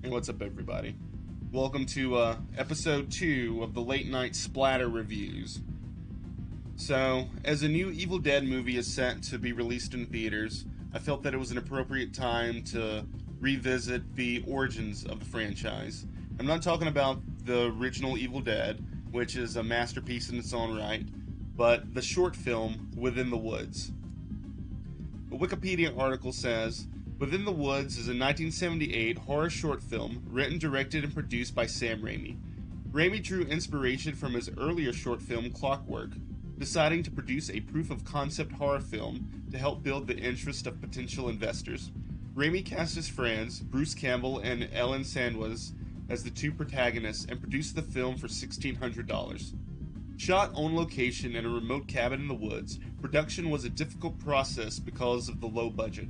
What's up, everybody? Welcome to episode 2 of the Late Night Splatter Reviews. So, as a new Evil Dead movie is set to be released in theaters, I felt that it was an appropriate time to revisit the origins of the franchise. I'm not talking about the original Evil Dead, which is a masterpiece in its own right, but the short film Within the Woods. A Wikipedia article says, Within the Woods is a 1978 horror short film written, directed, and produced by Sam Raimi. Raimi drew inspiration from his earlier short film Clockwork, deciding to produce a proof-of-concept horror film to help build the interest of potential investors. Raimi cast his friends, Bruce Campbell and Ellen Sandwich, as the two protagonists and produced the film for $1,600. Shot on location in a remote cabin in the woods, production was a difficult process because of the low budget.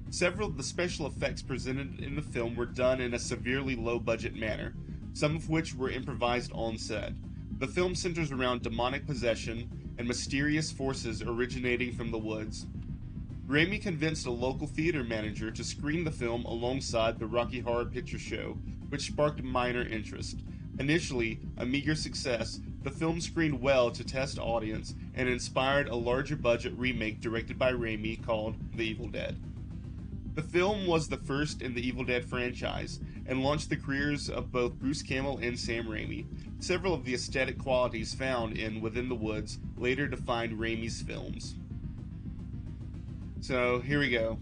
Several of the special effects presented in the film were done in a severely low-budget manner, some of which were improvised on set. The film centers around demonic possession and mysterious forces originating from the woods. Raimi convinced a local theater manager to screen the film alongside the Rocky Horror Picture Show, which sparked minor interest. Initially a meager success, the film screened well to test audience and inspired a larger-budget remake directed by Raimi called The Evil Dead. The film was the first in the Evil Dead franchise, and launched the careers of both Bruce Campbell and Sam Raimi. Several of the aesthetic qualities found in Within the Woods later defined Raimi's films. So, here we go.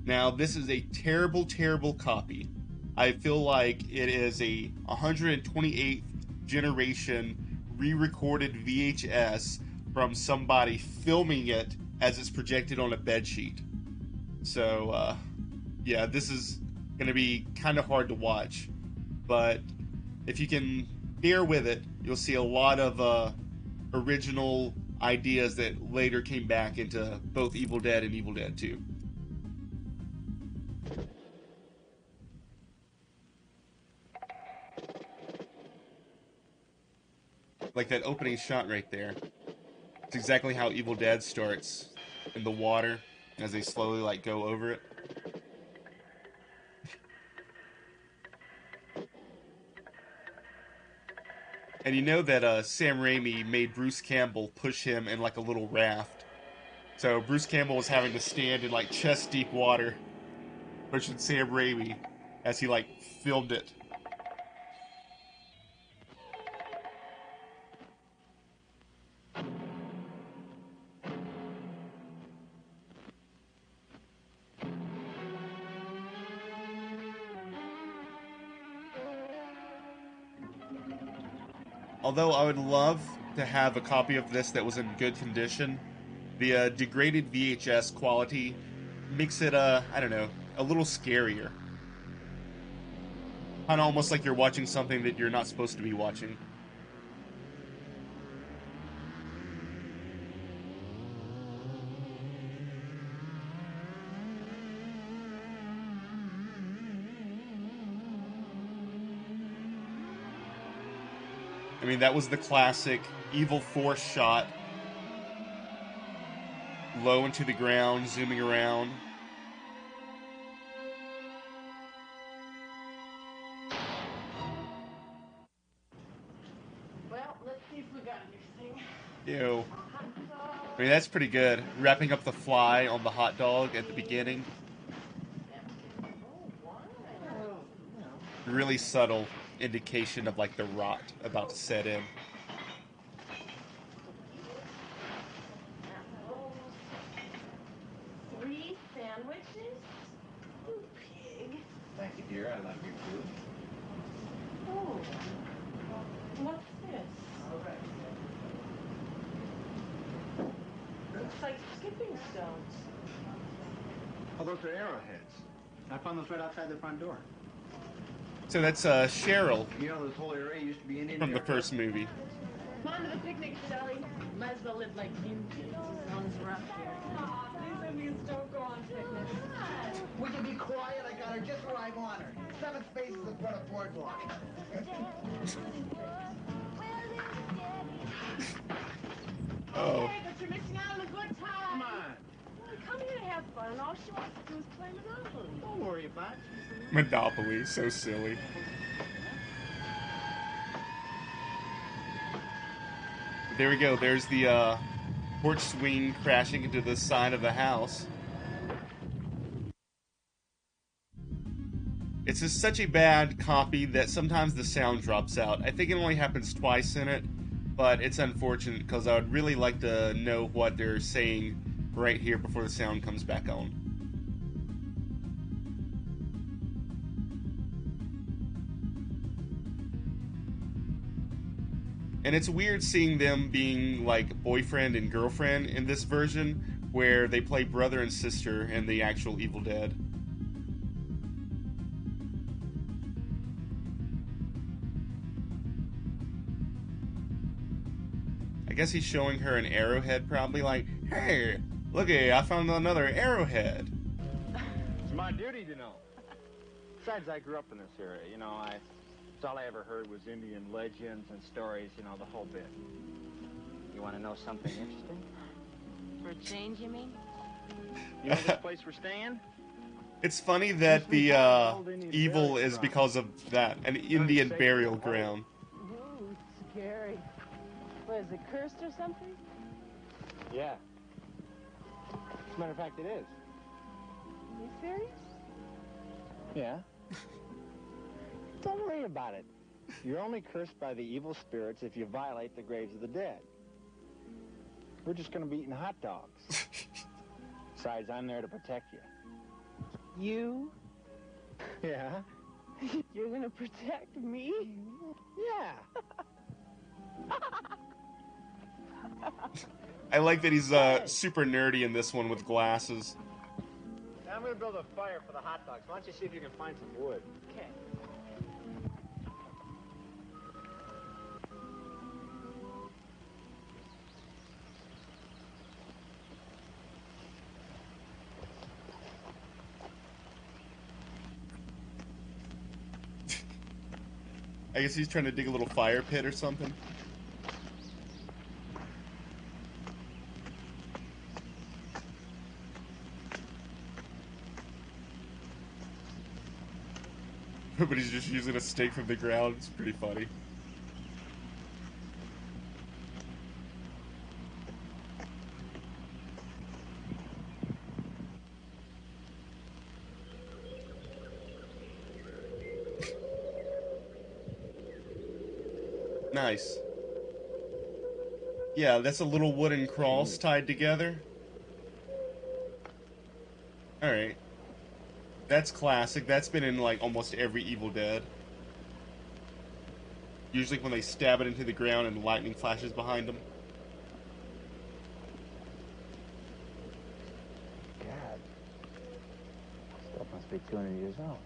Now, this is a terrible, terrible copy. I feel like it is a 128th generation re-recorded VHS from somebody filming it as it's projected on a bedsheet. So, yeah, this is going to be kind of hard to watch, but if you can bear with it, you'll see a lot of original ideas that later came back into both Evil Dead and Evil Dead 2. Like that opening shot right there. It's exactly how Evil Dead starts, in the water, as they slowly go over it. And you know that Sam Raimi made Bruce Campbell push him in a little raft. So Bruce Campbell was having to stand in chest deep water, pushing Sam Raimi as he filmed it. Although I would love to have a copy of this that was in good condition, the degraded VHS quality makes it, I don't know, a little scarier. Kinda almost like you're watching something that you're not supposed to be watching. I mean, that was the classic evil force shot. Low into the ground, zooming around. Well, let's see if we got anything. Ew. I mean, that's pretty good. Wrapping up the fly on the hot dog at the beginning. Really subtle indication of the rot about to set in. Three sandwiches? You pig. Thank you, dear. I love your food. Oh. What's this? All right. Looks like skipping stones. Oh, those are arrowheads. I found those right outside the front door. So that's Cheryl You know, this whole area used to be Indian. from the first movie. Come on to the picnic, Shelly. Might as well live like Indians as long as we're up here. These Indians don't go on picnics. Would you be quiet? I got her just where I want her. 7 spaces in front of boardwalk. Oh. Hey, but you're missing out on a good time. Come on. Come here to have fun, and all she wants to do is play Monopoly. Don't worry about it. Monopoly, so silly. There we go. There's the porch swing crashing into the side of the house. It's just such a bad copy that sometimes the sound drops out. I think it only happens twice in it, but it's unfortunate because I would really like to know what they're saying right here before the sound comes back on. And it's weird seeing them being like boyfriend and girlfriend in this version, where they play brother and sister in the actual Evil Dead. I guess he's showing her an arrowhead, probably like, hey, looky, I found another arrowhead. It's my duty to know. Besides, I grew up in this area. You know, that's all I ever heard was Indian legends and stories, you know, the whole bit. You want to know something interesting? For a change, you mean? You know this place we're staying? It's funny that the evil is because of that, an Indian burial ground. Ooh, scary. What, is it cursed or something? Yeah. As a matter of fact, it is. You serious? Yeah. Don't worry about it. You're only cursed by the evil spirits if you violate the graves of the dead. We're just gonna be eating hot dogs. Besides, I'm there to protect you. You? Yeah? You're gonna protect me? Yeah. I like that he's super nerdy in this one with glasses. Now I'm gonna build a fire for the hot dogs. Why don't you see if you can find some wood? Okay. I guess he's trying to dig a little fire pit or something. But he's just using a stake from the ground. It's pretty funny. Nice. Yeah, that's a little wooden cross tied together. Alright. That's classic. That's been in, like, almost every Evil Dead. Usually when they stab it into the ground and lightning flashes behind them. God. Stuff must be 200 years old.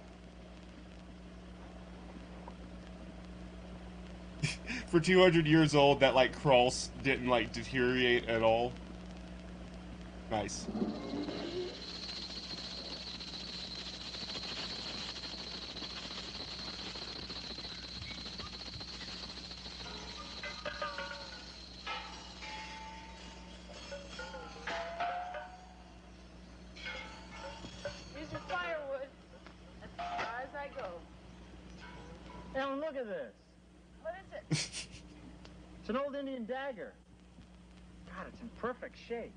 For 200 years old, that, like, cross didn't, like, deteriorate at all. Nice. Here's your firewood. As far as I go. Ellen, look at this. What is it? It's an old Indian dagger. God, it's in perfect shape.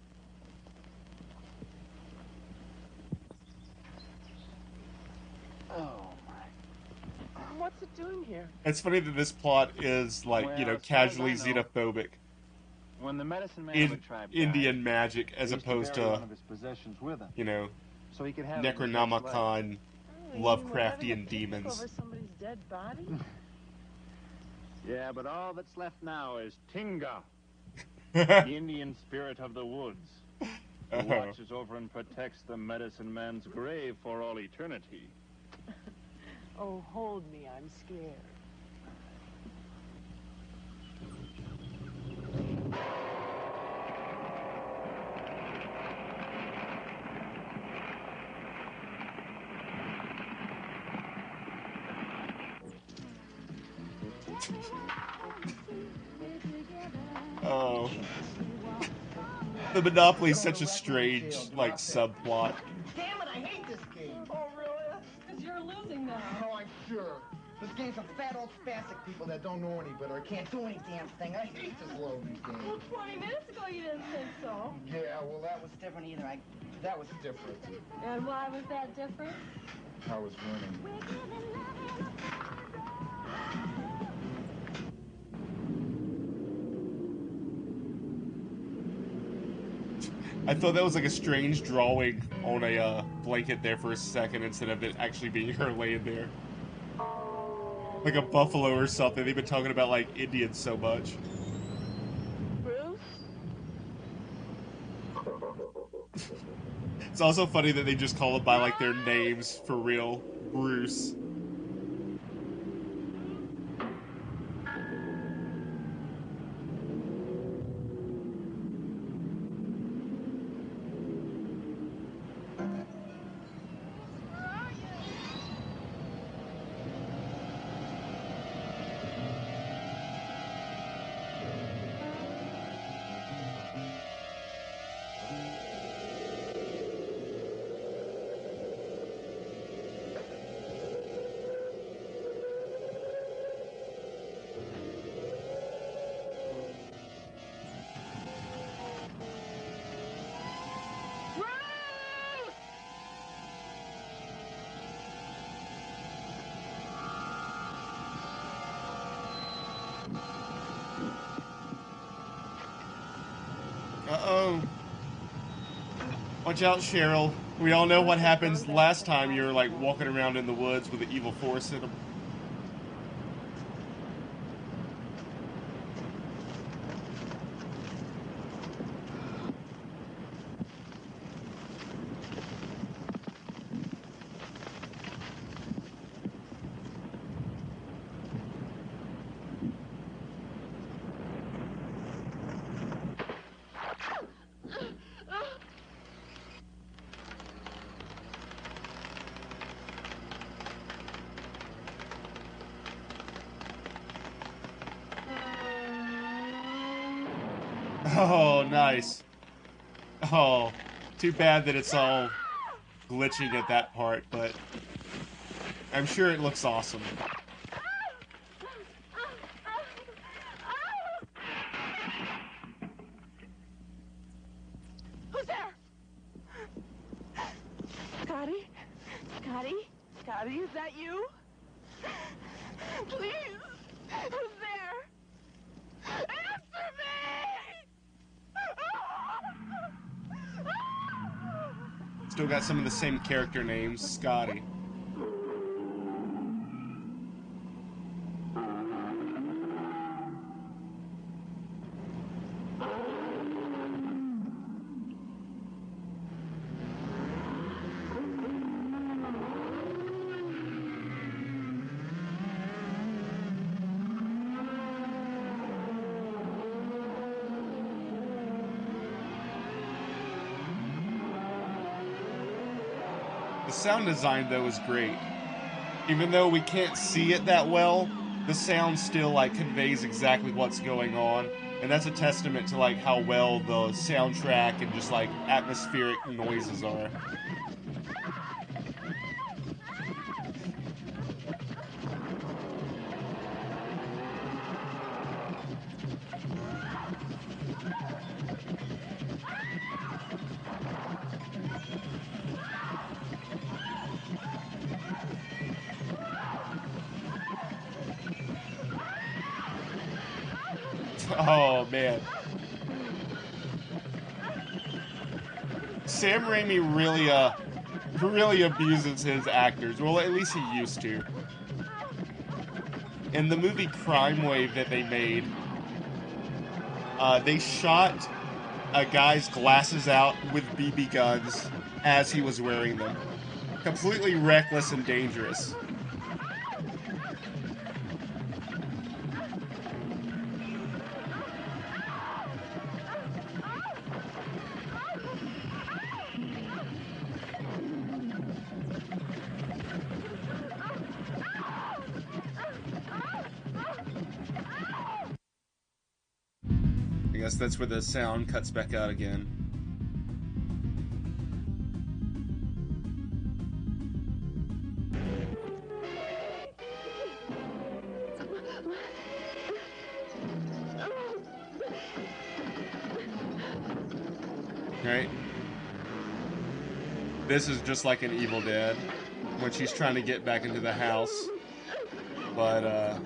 Oh, my. What's it doing here? It's funny that this plot is, like, you know, Well, as far as casually I know, xenophobic. When the medicine man of the tribe died, Indian magic as he used opposed bury to, one of his possessions with him, you know, so he could have it in his next life. Necronomicon, Oh, you mean we're having a Lovecraftian picnic demons. over somebody's dead body? Yeah, but all that's left now is Tinga, the Indian spirit of the woods, who watches over and protects the medicine man's grave for all eternity. Oh, hold me, I'm scared. Oh. The Monopoly's such a strange, like, subplot. Damn it, I hate this game. Oh, really? Because you're losing now. Oh, I'm sure. This game's for fat old spastic people that don't know any better or can't do any damn thing. I hate this loading game. Well, 20 minutes ago you didn't think so. Yeah, well, that was different either. That was different. And why was that different? I was winning. I thought that was like a strange drawing on a blanket there for a second instead of it actually being her laying there. Like a buffalo or something. They've been talking about like Indians so much. Bruce? It's also funny that they just call them by like their names for real. Bruce. Uh-oh. Watch out, Cheryl. We all know what happens last time you're, like, walking around in the woods with an evil force in them. Oh, nice. Oh, too bad that it's all glitching at that part, but I'm sure it looks awesome. Who's there? Scotty? Scotty? Scotty, is that you? Please! Who's there? Answer me! Still got some of the same character names, Scotty. The sound design, though, is great. Even though we can't see it that well, the sound still, like, conveys exactly what's going on. And that's a testament to, like, how well the soundtrack and just, like, atmospheric noises are. Oh, man. Sam Raimi really abuses his actors. Well, at least he used to. In the movie Crime Wave that they made, they shot a guy's glasses out with BB guns as he was wearing them. Completely reckless and dangerous. I guess that's where the sound cuts back out again. Right? This is just like an Evil Dead when she's trying to get back into the house, but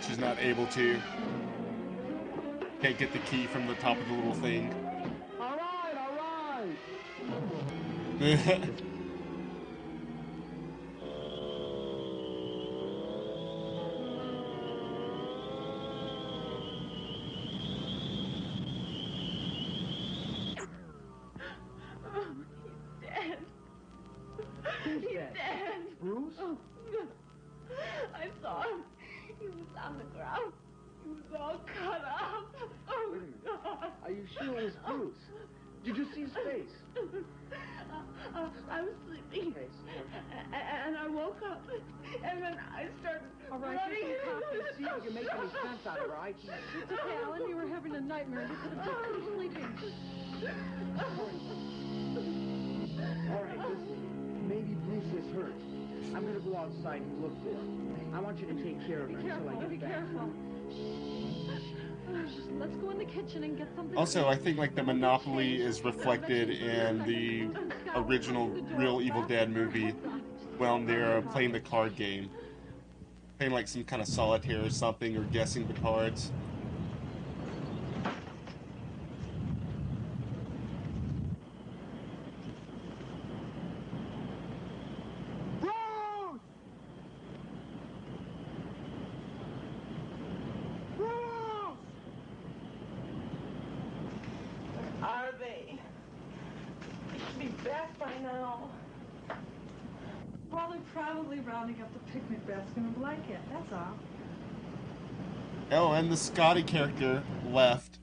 she's not able to. Can't get the key from the top of the little thing. All right, all right. He's dead. Bruce? I saw him. He was on the ground. He was all cut up. Oh, Wait a minute. God. Are you sure it was Bruce? Did you see his face? I was sleeping. And I woke up. And then I started All right, running. you can copy and see if you make any sense out of it, all right? It's okay, Alan. You were having a nightmare. You could have just been sleeping. All right, listen. Maybe Bruce is hurt. I'm gonna go outside and look for him. I want you to take care of him until I get Be back. careful. Let's go in the kitchen and get something. Also, I think like the Monopoly is reflected in the original Real Evil Dead movie when they're playing the card game. Playing like some kind of solitaire or something, or guessing the cards. Are they? They should be back by now. Well, they're probably rounding up the picnic basket and blanket. That's all. Oh, and the Scotty character left.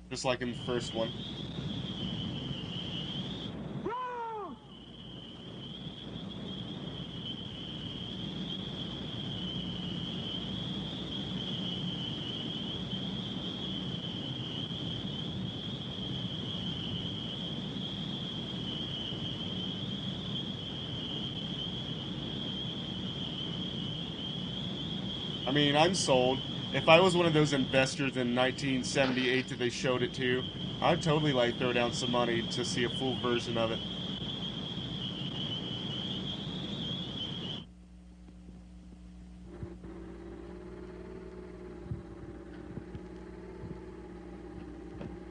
Just like in the first one. I mean, I'm sold. If I was one of those investors in 1978 that they showed it to, I'd totally like throw down some money to see a full version of it.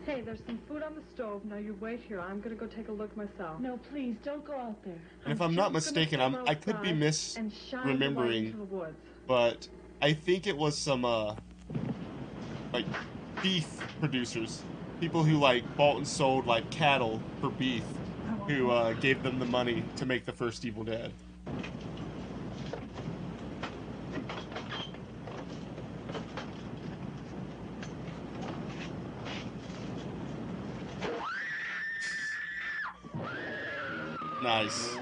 Hey, there's some food on the stove. Now you wait here. I'm gonna go take a look myself. No, please, don't go out there. And if I'm not just gonna mistaken, come I could be outside and shine the light misremembering, into the woods. but I think it was some like beef producers, people who like bought and sold like cattle for beef, who gave them the money to make the first Evil Dead. Nice.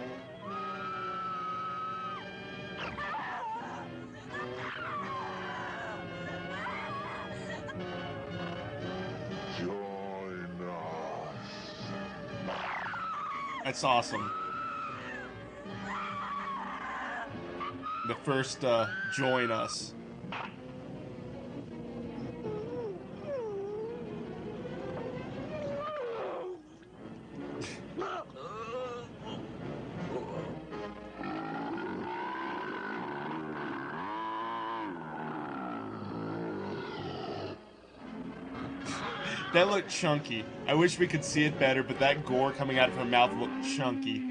That's awesome. The first join us. That looked chunky. I wish we could see it better, but that gore coming out of her mouth looked chunky.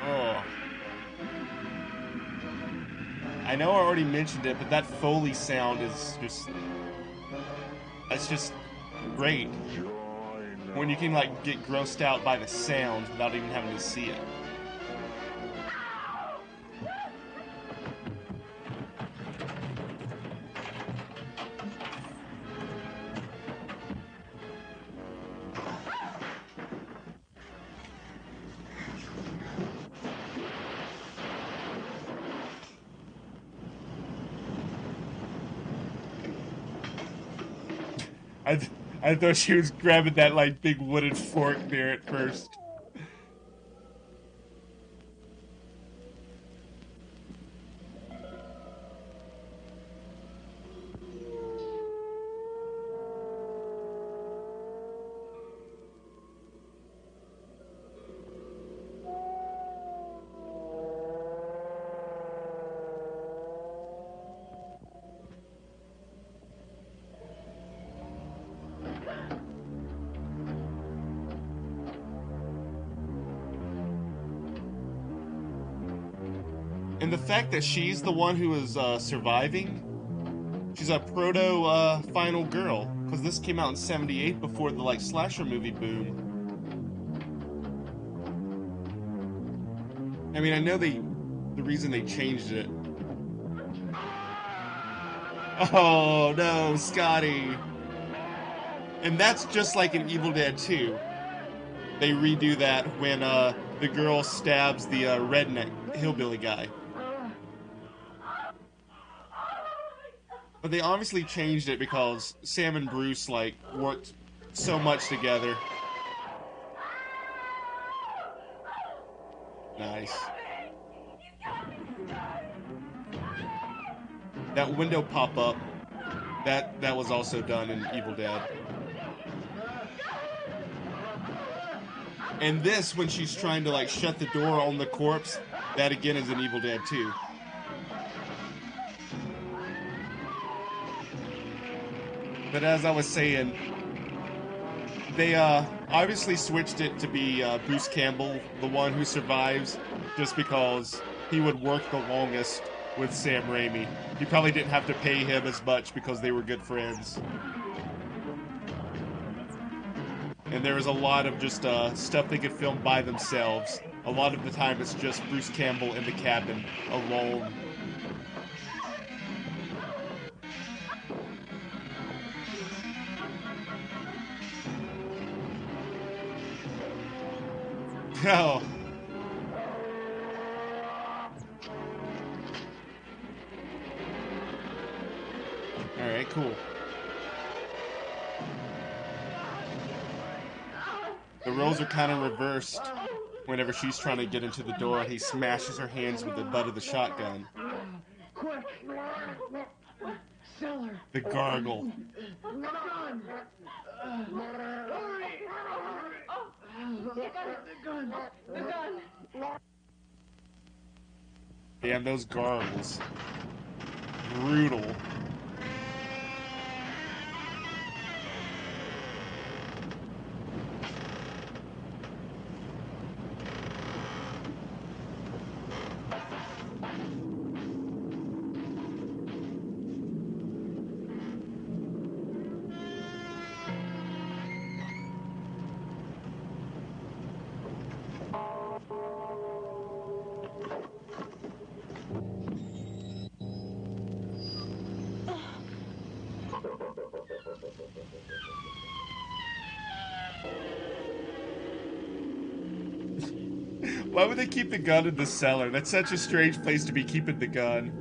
Oh. I know I already mentioned it, but that Foley sound is just... That's just great. When you can, like, get grossed out by the sound without even having to see it. I thought she was grabbing that, like, big wooden fork there at first. And the fact that she's the one who is surviving, she's a proto final girl, because this came out in '78 before the like slasher movie boom. I mean, I know the reason they changed it. Oh no, Scotty! And that's just like in Evil Dead 2. They redo that when the girl stabs the redneck hillbilly guy. But they obviously changed it because Sam and Bruce, like, worked so much together. Nice. That window pop-up, that was also done in Evil Dead. And this, when she's trying to, like, shut the door on the corpse, that again is in Evil Dead 2. But as I was saying, they obviously switched it to be Bruce Campbell, the one who survives, just because he would work the longest with Sam Raimi. He probably didn't have to pay him as much because they were good friends. And there was a lot of just stuff they could film by themselves. A lot of the time it's just Bruce Campbell in the cabin, alone. Oh. Alright, cool. The roles are kind of reversed whenever she's trying to get into the door and he smashes her hands with the butt of the shotgun. Quick! Cellar! The gargle. Gun! Hurry! The gun! The gun. Damn, those gargles. Brutal. Why would they keep the gun in the cellar? That's such a strange place to be keeping the gun.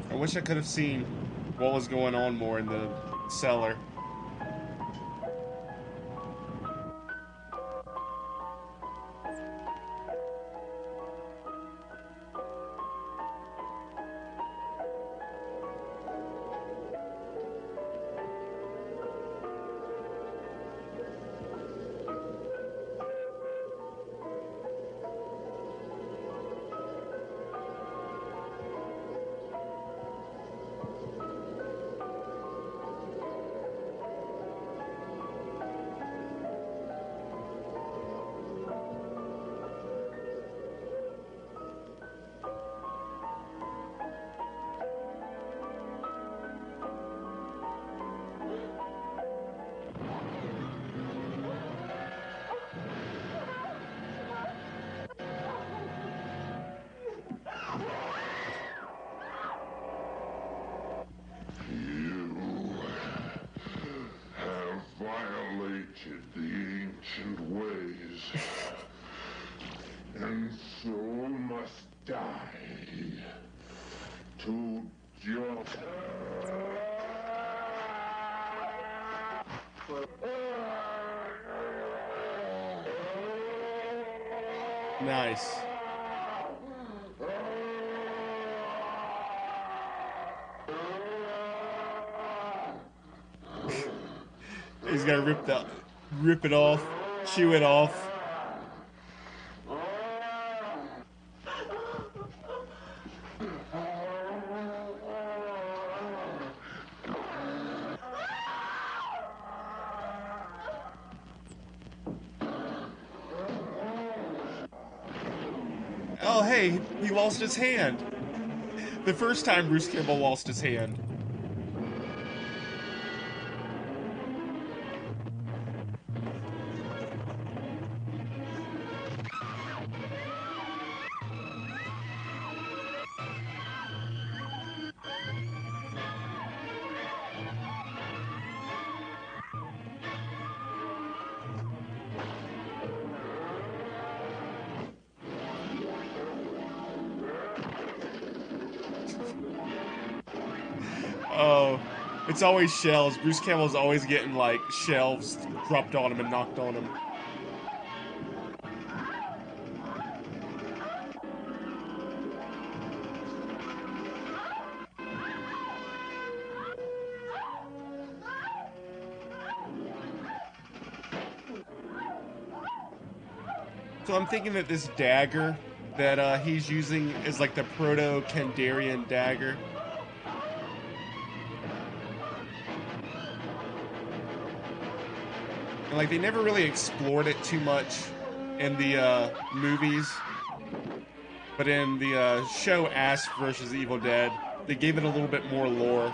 I wish I could have seen what was going on more in the cellar. the ancient ways, and so must die to just. Nice. He's gonna rip it off, chew it off. Oh, hey, he lost his hand. The first time Bruce Campbell lost his hand. Oh, it's always shells. Bruce Campbell's always getting, like, shelves dropped on him and knocked on him. So I'm thinking that this dagger that he's using is like the Proto-Kandarian dagger. And like they never really explored it too much in the movies, but in the show Ash vs. Evil Dead, they gave it a little bit more lore.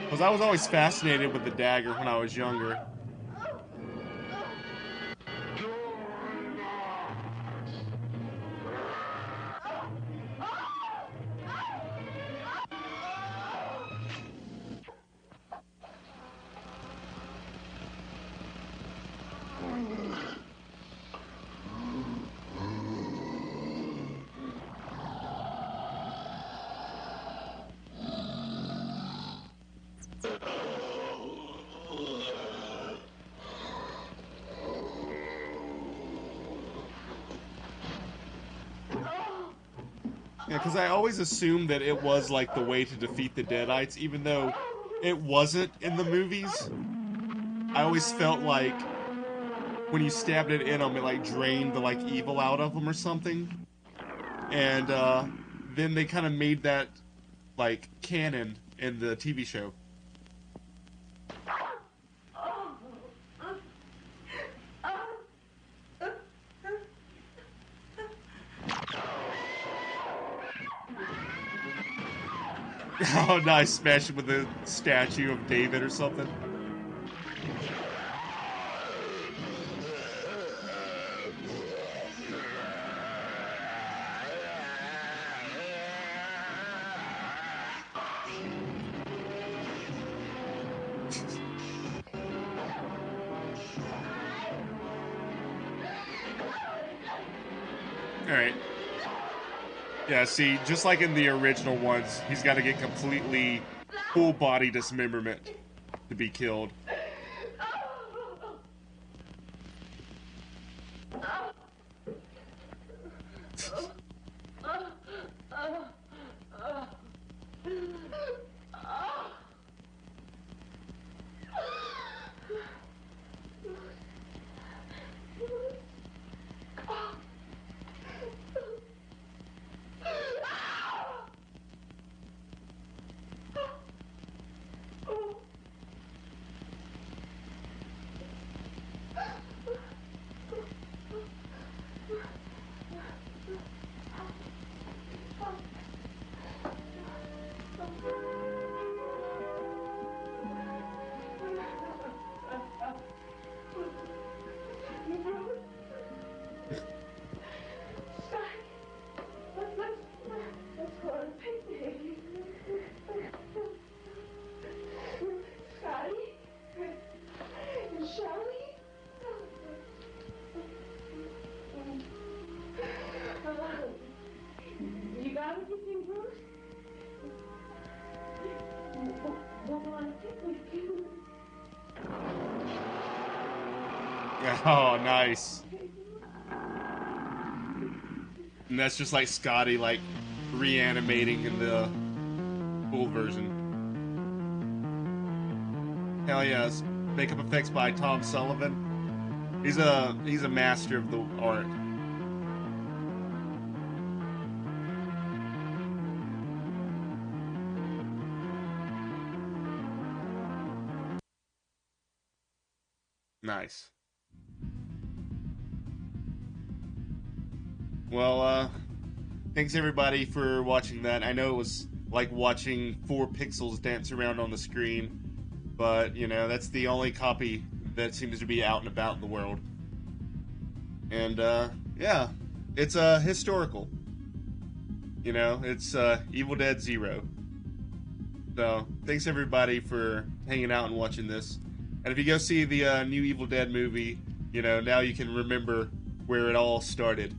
Because I was always fascinated with the dagger when I was younger. Yeah, because I always assumed that it was like the way to defeat the Deadites, even though it wasn't in the movies. I always felt like when you stabbed it in them, it like drained the like evil out of them or something. And then they kind of made that like canon in the TV show. Oh, nice. Smash it with a statue of David or something. Alright. Yeah, see, just like in the original ones, he's got to get completely full body dismemberment to be killed. Oh, nice. And that's just like Scotty, like, reanimating in the full version. Hell yes. Makeup effects by Tom Sullivan. He's a master of the art. Nice. Well, thanks everybody for watching that. I know it was like watching 4 pixels dance around on the screen, but, you know, that's the only copy that seems to be out and about in the world. And, yeah, it's, historical. You know, it's, Evil Dead 0. So, thanks everybody for hanging out and watching this. And if you go see the, new Evil Dead movie, you know, now you can remember where it all started.